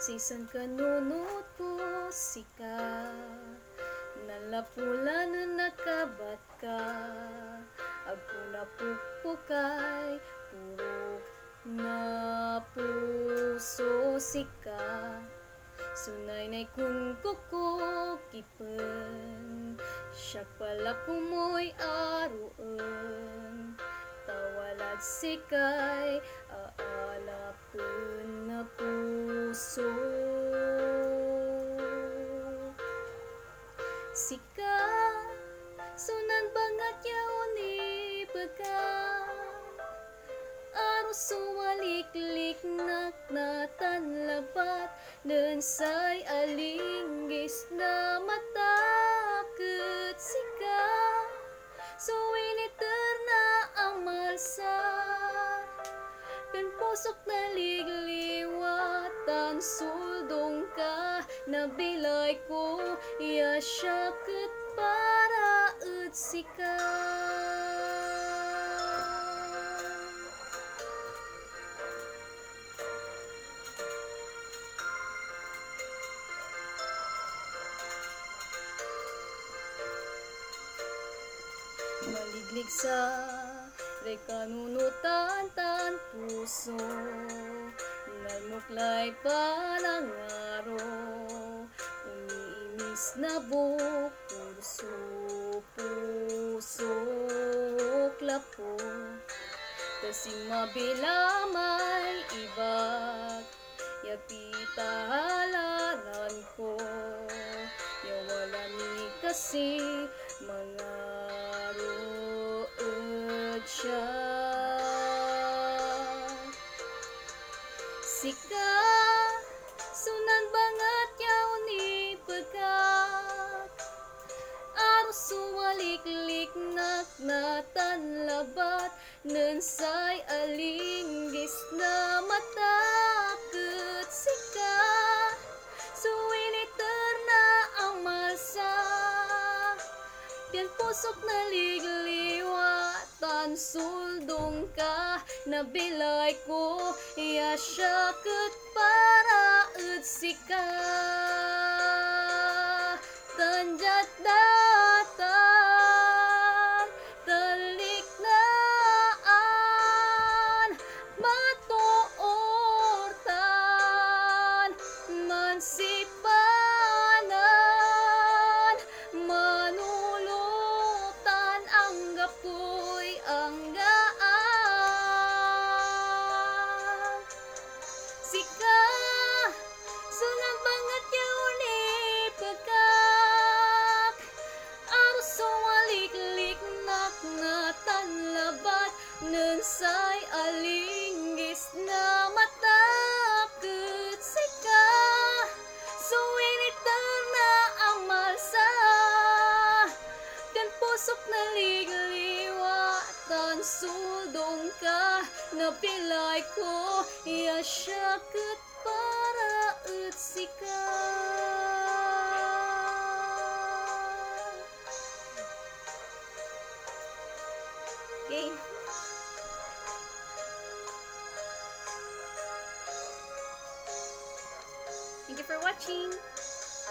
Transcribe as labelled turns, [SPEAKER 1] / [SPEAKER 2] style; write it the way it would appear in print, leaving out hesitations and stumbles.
[SPEAKER 1] Sisan kanunot ko sika, nalapulan na nakabat ka. Ako napukpukay, puro na puso sika. Sunay-nay kung kukukipen, siya pala kumoy aruan. Tawalad sikay, aalapin na puso. Sika, sunan bangat yaon ibaga, aro suwaliklik nak natanlabat, dan say alinggis na matakot. Sika, so initer na ang malsa, kan pusok na ligliwatan, suldong ka, nabilay ko, yasyakit para ut sika. Maliglig sa rekanunutan tan puso, nanuklay panangaro, umiinis na buk, puso, klapo. Kasing mabilamay ibag, yapitalaran ko, yawala ni kasi mga siya. Sika, sunan bangat yaon ipagkak, aro suwaliklik nak natanlabat, nan say alinggis na matakot. Sika, suwiniter na ang malsa, yan pusok na ligliwatan, suldong ka, nabilay ko, yasyakit para ut sika. Tanjat datan, talik naan, matuortan, mansipanan, manulutan, ang gapoy ang gaan. Sika, sunang bangat yaon ipagkak, aro suwaliklik nak natanlabat, nan say alinggis na matakot. Sika, suwiniter na ang malsa, kan pusok na ligliwatan, suldong ka, napilay ko, yasyakit para ut sika. Okay. Thank you for watching.